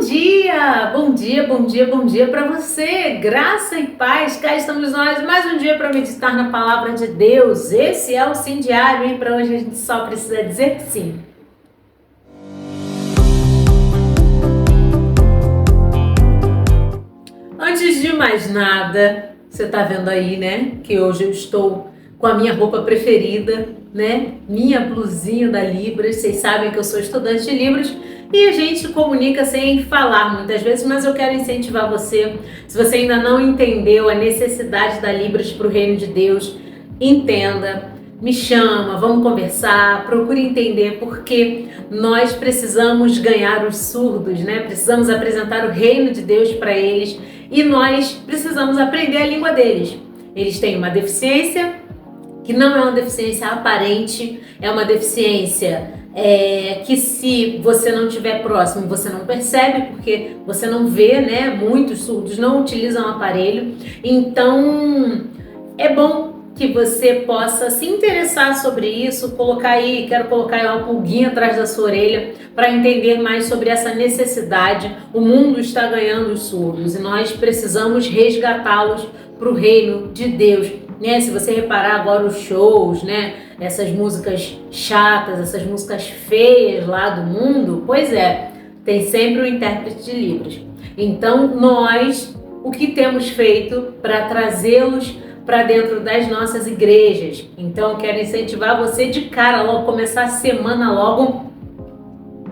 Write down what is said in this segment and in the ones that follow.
Bom dia, bom dia, bom dia para você. Graça e paz. Cá estamos nós, mais um dia para meditar na palavra de Deus. Esse é o Sim Diário, hein? Para hoje a gente só precisa dizer sim. Antes de mais nada, você tá vendo aí, né? Que hoje eu estou com a minha roupa preferida, né? Minha blusinha da Libras. Vocês sabem que eu sou estudante de Libras. E a gente comunica sem falar muitas vezes, mas eu quero incentivar você. Se você ainda não entendeu a necessidade da Libras para o reino de Deus, entenda, me chama, vamos conversar, procure entender porque nós precisamos ganhar os surdos, né? Precisamos apresentar o reino de Deus para eles e nós precisamos aprender a língua deles. Eles têm uma deficiência que não é uma deficiência aparente, é uma deficiência que se você não estiver próximo, você não percebe, porque você não vê, né? Muitos surdos não utilizam aparelho. Então, é bom que você possa se interessar sobre isso, quero colocar aí uma pulguinha atrás da sua orelha para entender mais sobre essa necessidade. O mundo está ganhando os surdos e nós precisamos resgatá-los para o reino de Deus. Né? Se você reparar agora os shows, né? Essas músicas chatas, essas músicas feias lá do mundo, pois é, tem sempre um intérprete de Libras. Então nós, o que temos feito para trazê-los para dentro das nossas igrejas? Então eu quero incentivar você de cara logo, começar a semana logo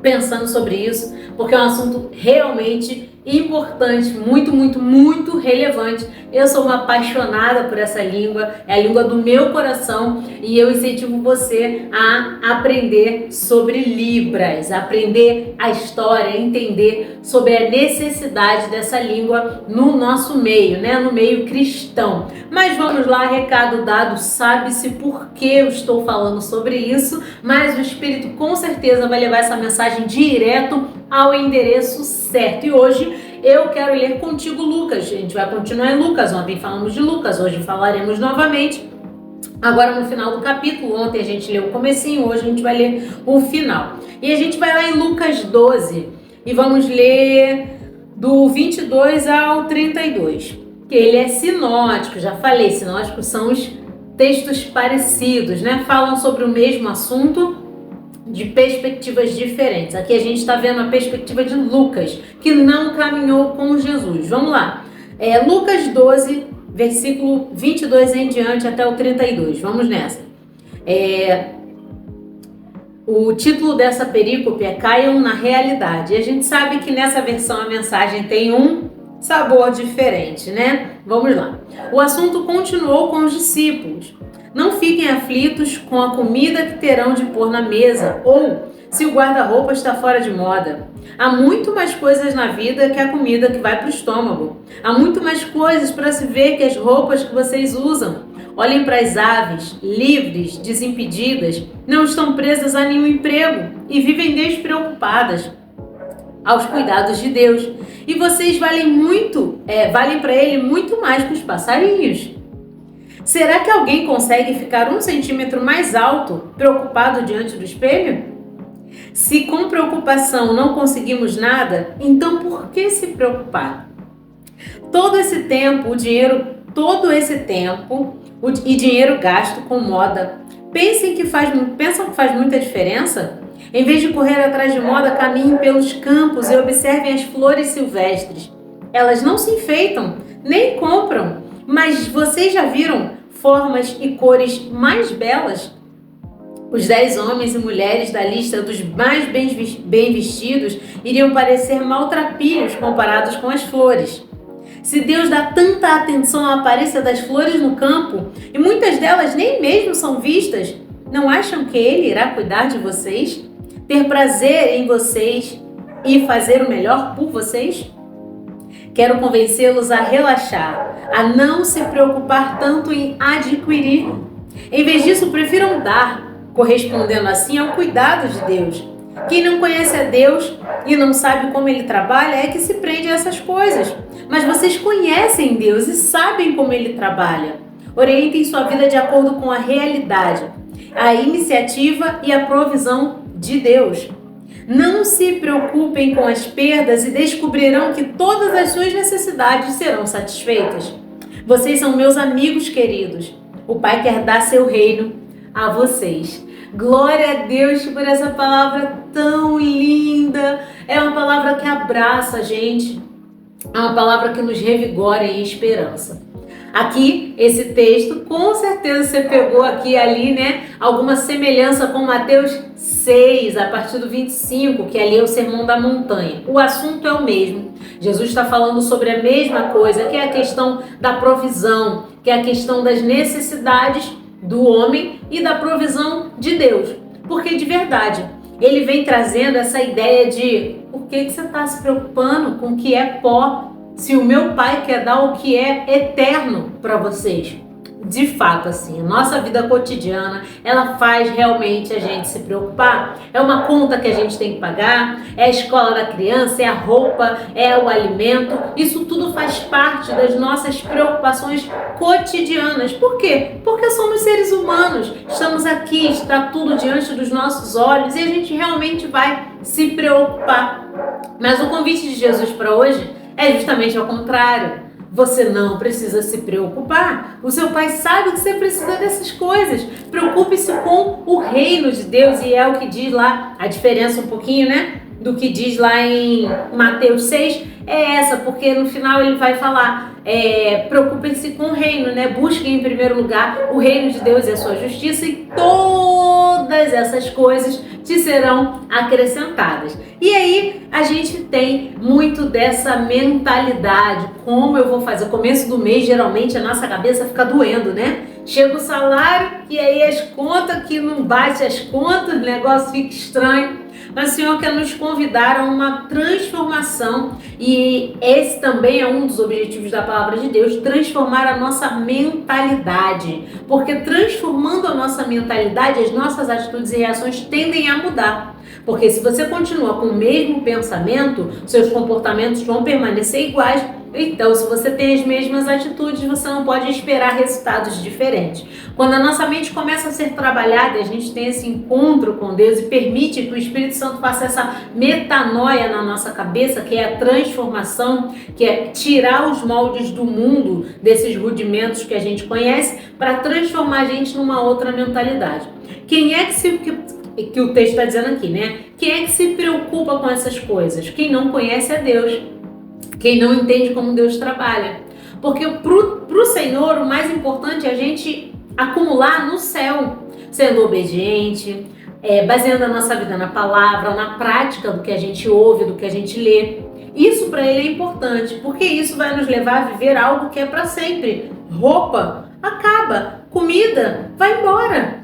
pensando sobre isso, porque é um assunto realmente importante, muito relevante. Eu sou uma apaixonada por essa língua, é a língua do meu coração e eu incentivo você a aprender sobre Libras, aprender a história, entender sobre a necessidade dessa língua no nosso meio, né? No meio cristão. Mas vamos lá, recado dado, sabe-se por que eu estou falando sobre isso, mas o Espírito com certeza vai levar essa mensagem direto ao endereço certo. E hoje eu quero ler contigo Lucas. A gente vai continuar em Lucas. Ontem falamos de Lucas, hoje falaremos novamente. Agora no final do capítulo, ontem a gente leu o comecinho, hoje a gente vai ler o final. E a gente vai lá em Lucas 12 e vamos ler do 22 ao 32. Que ele é sinótico, já falei, sinóticos são os textos parecidos, né? Falam sobre o mesmo assunto de perspectivas diferentes. Aqui a gente está vendo a perspectiva de Lucas, que não caminhou com Jesus. Vamos lá. Lucas 12, versículo 22 em diante até o 32. Vamos nessa. O título dessa perícope é Caiam na Realidade. E a gente sabe que nessa versão a mensagem tem um sabor diferente, né? Vamos lá. O assunto continuou com os discípulos. Não fiquem aflitos com a comida que terão de pôr na mesa, ou se o guarda-roupa está fora de moda. Há muito mais coisas na vida que a comida que vai para o estômago. Há muito mais coisas para se ver que as roupas que vocês usam. Olhem para as aves, livres, desimpedidas, não estão presas a nenhum emprego e vivem despreocupadas aos cuidados de Deus. E vocês valem para Ele muito mais que os passarinhos. Será que alguém consegue ficar 1 centímetro mais alto, preocupado diante do espelho? Se com preocupação não conseguimos nada, então por que se preocupar? Todo esse tempo e dinheiro gasto com moda, pensam que faz muita diferença? Em vez de correr atrás de moda, caminhem pelos campos e observem as flores silvestres. Elas não se enfeitam, nem compram, mas vocês já viram formas e cores mais belas? Os 10 homens e mulheres da lista dos mais bem vestidos iriam parecer maltrapilhos comparados com as flores. Se Deus dá tanta atenção à aparência das flores no campo, e muitas delas nem mesmo são vistas, não acham que Ele irá cuidar de vocês? Ter prazer em vocês e fazer o melhor por vocês? Quero convencê-los a relaxar, a não se preocupar tanto em adquirir. Em vez disso, prefiram dar, correspondendo assim ao cuidado de Deus. Quem não conhece a Deus e não sabe como Ele trabalha é que se prende a essas coisas. Mas vocês conhecem Deus e sabem como Ele trabalha. Orientem sua vida de acordo com a realidade, a iniciativa e a provisão de Deus. Não se preocupem com as perdas e descobrirão que todas as suas necessidades serão satisfeitas. Vocês são meus amigos queridos. O Pai quer dar seu reino a vocês. Glória a Deus por essa palavra tão linda. É uma palavra que abraça a gente. É uma palavra que nos revigora em esperança. Aqui, esse texto, com certeza você pegou aqui e ali, né? Alguma semelhança com Mateus 6, a partir do 25, que ali é o Sermão da Montanha. O assunto é o mesmo. Jesus está falando sobre a mesma coisa, que é a questão da provisão, que é a questão das necessidades do homem e da provisão de Deus. Porque, de verdade, ele vem trazendo essa ideia de por que você está se preocupando com o que é pó, se o meu Pai quer dar o que é eterno para vocês. De fato, assim, a nossa vida cotidiana, ela faz realmente a gente se preocupar. É uma conta que a gente tem que pagar, é a escola da criança, é a roupa, é o alimento. Isso tudo faz parte das nossas preocupações cotidianas. Por quê? Porque somos seres humanos, estamos aqui, está tudo diante dos nossos olhos e a gente realmente vai se preocupar. Mas o convite de Jesus para hoje é justamente ao contrário. Você não precisa se preocupar. O seu Pai sabe que você precisa dessas coisas. Preocupe-se com o reino de Deus. E é o que diz lá, a diferença um pouquinho, né? Do que diz lá em Mateus 6, é essa, porque no final ele vai falar, preocupem-se com o reino, né? Busquem em primeiro lugar o reino de Deus e a sua justiça e todas essas coisas te serão acrescentadas. E aí a gente tem muito dessa mentalidade, como eu vou fazer? O começo do mês, geralmente a nossa cabeça fica doendo, né? Chega o salário e aí as contas que não bate as contas, o negócio fica estranho. Mas o Senhor quer nos convidar a uma transformação e esse também é um dos objetivos da palavra de Deus, transformar a nossa mentalidade. Porque transformando a nossa mentalidade, as nossas atitudes e reações tendem a mudar. Porque se você continua com o mesmo pensamento, seus comportamentos vão permanecer iguais. Então, se você tem as mesmas atitudes, você não pode esperar resultados diferentes. Quando a nossa mente começa a ser trabalhada, a gente tem esse encontro com Deus e permite que o Espírito Santo faça essa metanoia na nossa cabeça, que é a transformação, que é tirar os moldes do mundo, desses rudimentos que a gente conhece, para transformar a gente numa outra mentalidade. Quem é que o texto está dizendo aqui, né? Quem é que se preocupa com essas coisas? Quem não conhece a Deus. Quem não entende como Deus trabalha. Porque pro Senhor o mais importante é a gente acumular no céu, sendo obediente, baseando a nossa vida na palavra, na prática do que a gente ouve, do que a gente lê. Isso para Ele é importante, porque isso vai nos levar a viver algo que é para sempre. Roupa acaba, comida vai embora.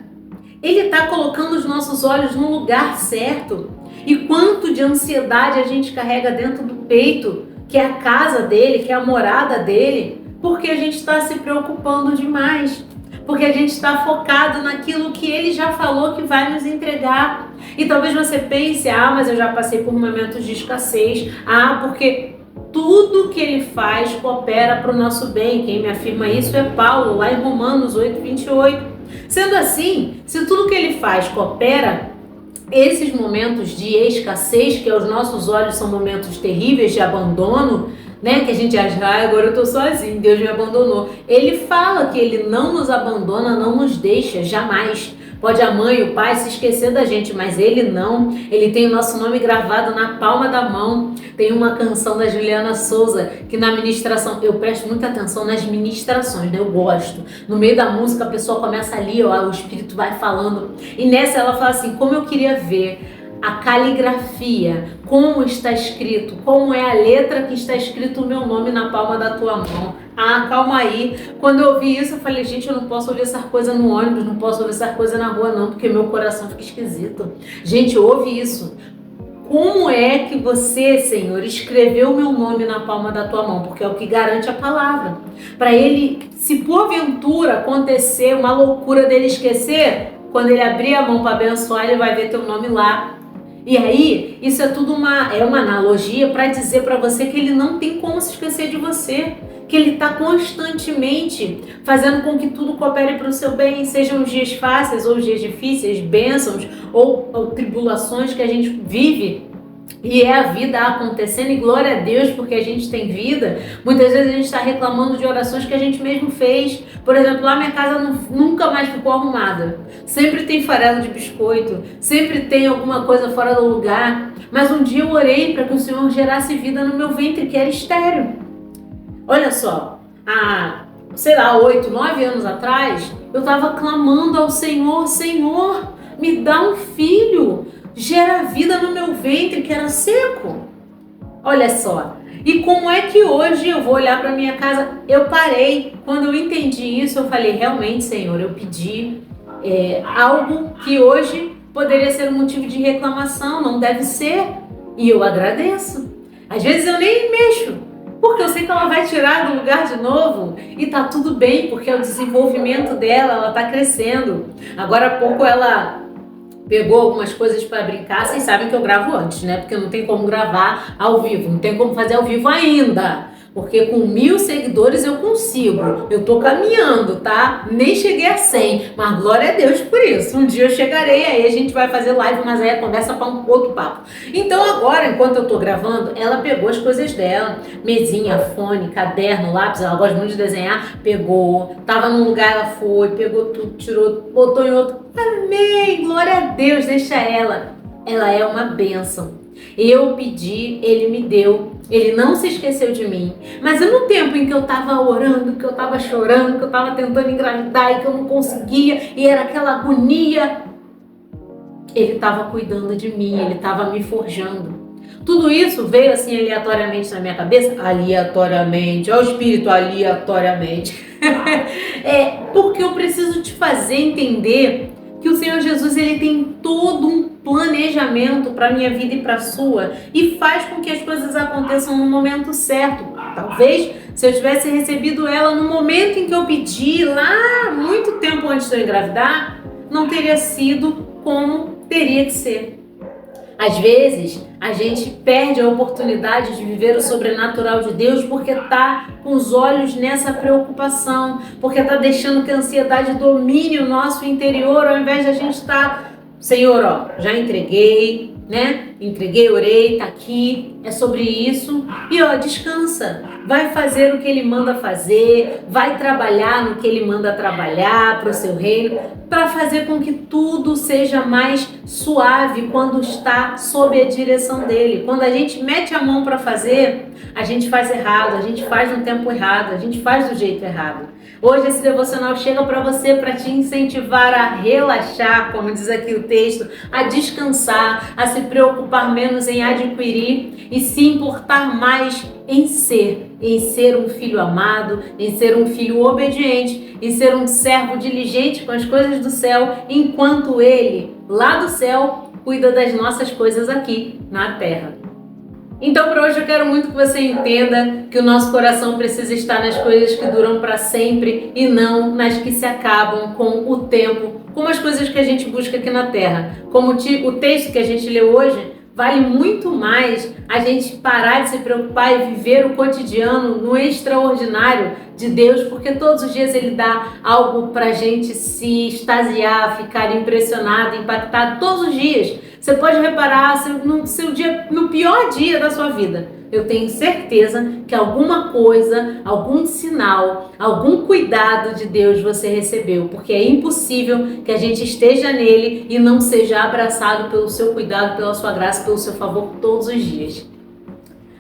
Ele está colocando os nossos olhos no lugar certo. E quanto de ansiedade a gente carrega dentro do peito, que é a casa dele, que é a morada dele, porque a gente está se preocupando demais, porque a gente está focado naquilo que ele já falou que vai nos entregar. E talvez você pense, mas eu já passei por momentos de escassez, porque tudo que ele faz coopera para o nosso bem. Quem me afirma isso é Paulo, lá em Romanos 8:28. Sendo assim, se tudo que ele faz coopera, esses momentos de escassez, que aos nossos olhos são momentos terríveis de abandono, né? Que a gente acha, agora eu tô sozinho, Deus me abandonou. Ele fala que ele não nos abandona, não nos deixa, jamais. Pode a mãe e o pai se esquecer da gente, mas ele não. Ele tem o nosso nome gravado na palma da mão. Tem uma canção da Juliana Souza que na ministração, eu presto muita atenção nas ministrações, né? Eu gosto. No meio da música a pessoa começa ali, o Espírito vai falando. E nessa ela fala assim, como eu queria ver a caligrafia, como está escrito, como é a letra que está escrito o meu nome na palma da tua mão. Calma aí. Quando eu ouvi isso, eu falei, gente, eu não posso ouvir essa coisa no ônibus, não posso ouvir essa coisa na rua não, porque meu coração fica esquisito. Gente, ouve isso. Como é que você, Senhor, escreveu o meu nome na palma da tua mão? Porque é o que garante a palavra. Para ele, se porventura acontecer uma loucura dele esquecer, quando ele abrir a mão para abençoar, ele vai ver teu nome lá. E aí, isso é tudo uma analogia para dizer para você que ele não tem como se esquecer de você, que Ele está constantemente fazendo com que tudo coopere para o seu bem, sejam os dias fáceis ou os dias difíceis, bênçãos ou tribulações que a gente vive. E é a vida acontecendo, e glória a Deus porque a gente tem vida. Muitas vezes a gente está reclamando de orações que a gente mesmo fez. Por exemplo, lá minha casa nunca mais ficou arrumada. Sempre tem farelo de biscoito, sempre tem alguma coisa fora do lugar. Mas um dia eu orei para que o Senhor gerasse vida no meu ventre, que era estéril. Olha só, há, 8, 9 anos atrás, eu estava clamando ao Senhor: Senhor, me dá um filho. Gera vida no meu ventre, que era seco. Olha só. E como é que hoje eu vou olhar para minha casa? Eu parei. Quando eu entendi isso, eu falei: realmente, Senhor, eu pedi algo que hoje poderia ser um motivo de reclamação, não deve ser. E eu agradeço. Às vezes eu nem mexo, porque eu sei que ela vai tirar do lugar de novo e tá tudo bem, porque é o desenvolvimento dela, ela tá crescendo. Agora há pouco ela pegou algumas coisas para brincar. Vocês sabem que eu gravo antes, né? Porque não tem como gravar ao vivo, não tem como fazer ao vivo ainda. Porque com 1000 seguidores eu consigo. Eu tô caminhando, tá? Nem cheguei a 100, mas glória a Deus por isso. Um dia eu chegarei, aí a gente vai fazer live, mas aí a conversa para um outro papo. Então agora, enquanto eu tô gravando, ela pegou as coisas dela. Mesinha, fone, caderno, lápis, ela gosta muito de desenhar. Pegou, tava num lugar, ela foi, pegou tudo, tirou, botou em outro. Amém, glória a Deus, deixa ela. Ela é uma bênção. Eu pedi, Ele me deu, Ele não se esqueceu de mim. Mas no tempo em que eu estava orando, que eu estava chorando, que eu estava tentando engravidar e que eu não conseguia, e era aquela agonia, Ele estava cuidando de mim, Ele estava me forjando. Tudo isso veio assim aleatoriamente na minha cabeça, aleatoriamente, ó, o Espírito, aleatoriamente. Porque eu preciso te fazer entender que o Senhor Jesus, Ele tem todo um planejamento para a minha vida e para a sua, e faz com que as coisas aconteçam no momento certo. Talvez, se eu tivesse recebido ela no momento em que eu pedi, lá muito tempo antes de eu engravidar, não teria sido como teria que ser. Às vezes, a gente perde a oportunidade de viver o sobrenatural de Deus porque está com os olhos nessa preocupação, porque está deixando que a ansiedade domine o nosso interior, ao invés de a gente estar, Senhor, ó, já entreguei, né? Entreguei, orei, tá aqui, é sobre isso. E ó, descansa, vai fazer o que Ele manda fazer, vai trabalhar no que Ele manda trabalhar para o seu reino, para fazer com que tudo seja mais suave quando está sob a direção dEle. Quando a gente mete a mão para fazer, a gente faz errado, a gente faz no tempo errado, a gente faz do jeito errado. Hoje esse devocional chega para você para te incentivar a relaxar, como diz aqui o texto, a descansar, a se preocupar menos em adquirir e se importar mais em ser um filho amado, em ser um filho obediente, em ser um servo diligente com as coisas do céu, enquanto Ele, lá do céu, cuida das nossas coisas aqui na terra. Então, para hoje eu quero muito que você entenda que o nosso coração precisa estar nas coisas que duram para sempre e não nas que se acabam com o tempo, como as coisas que a gente busca aqui na Terra. Como o texto que a gente leu hoje, vale muito mais a gente parar de se preocupar e viver o cotidiano no extraordinário de Deus, porque todos os dias Ele dá algo para a gente se extasiar, ficar impressionado, impactado, todos os dias. Você pode reparar no pior dia da sua vida. Eu tenho certeza que alguma coisa, algum sinal, algum cuidado de Deus você recebeu, porque é impossível que a gente esteja nele e não seja abraçado pelo seu cuidado, pela sua graça, pelo seu favor todos os dias.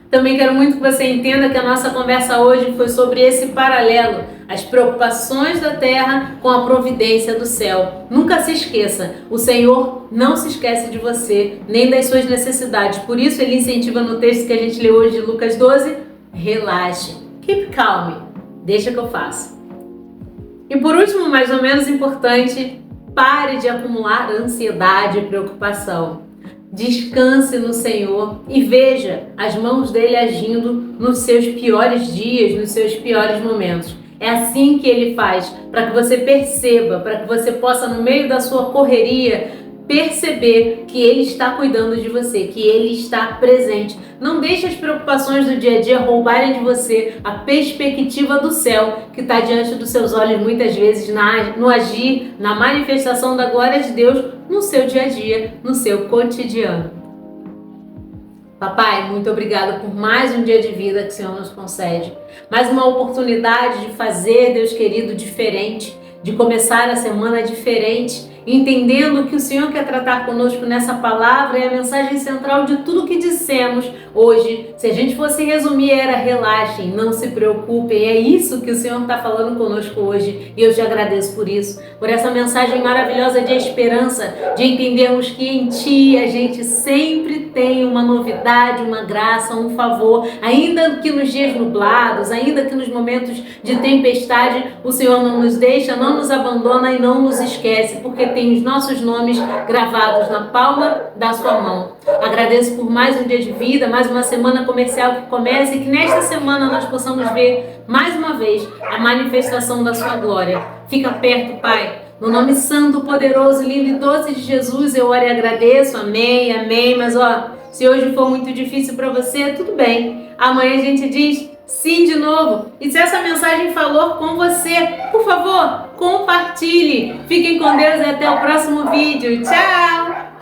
Também quero muito que você entenda que a nossa conversa hoje foi sobre esse paralelo, as preocupações da terra com a providência do céu. Nunca se esqueça, o Senhor não se esquece de você, nem das suas necessidades. Por isso Ele incentiva no texto que a gente leu hoje de Lucas 12, relaxe, keep calm, deixa que eu faço. E por último, mais ou menos importante, pare de acumular ansiedade e preocupação. Descanse no Senhor e veja as mãos dele agindo nos seus piores dias, nos seus piores momentos. É assim que Ele faz, para que você perceba, para que você possa, no meio da sua correria, perceber que Ele está cuidando de você, que Ele está presente. Não deixe as preocupações do dia a dia roubarem de você a perspectiva do céu que está diante dos seus olhos muitas vezes no agir, na manifestação da glória de Deus no seu dia a dia, no seu cotidiano. Papai, muito obrigada por mais um dia de vida que o Senhor nos concede. Mais uma oportunidade de fazer, Deus querido, diferente, de começar a semana diferente, entendendo que o Senhor quer tratar conosco nessa palavra e a mensagem central de tudo que dissemos hoje. Se a gente fosse resumir, era relaxem, não se preocupem. É isso que o Senhor está falando conosco hoje e eu te agradeço por isso, por essa mensagem maravilhosa de esperança, de entendermos que em Ti a gente sempre tem uma novidade, uma graça, um favor, ainda que nos dias nublados, ainda que nos momentos de tempestade, o Senhor não nos deixa, não nos abandona e não nos esquece, porque tem os nossos nomes gravados na palma da sua mão. Agradeço por mais um dia de vida, mais uma semana comercial que começa e que nesta semana nós possamos ver mais uma vez a manifestação da sua glória. Fica perto, Pai. No nome santo, poderoso, lindo e doce de Jesus, eu oro e agradeço. Amém, amém. Mas se hoje for muito difícil para você, tudo bem. Amanhã a gente diz sim de novo. E se essa mensagem falou com você, por favor, compartilhe. Fiquem com Deus e até o próximo vídeo. Tchau!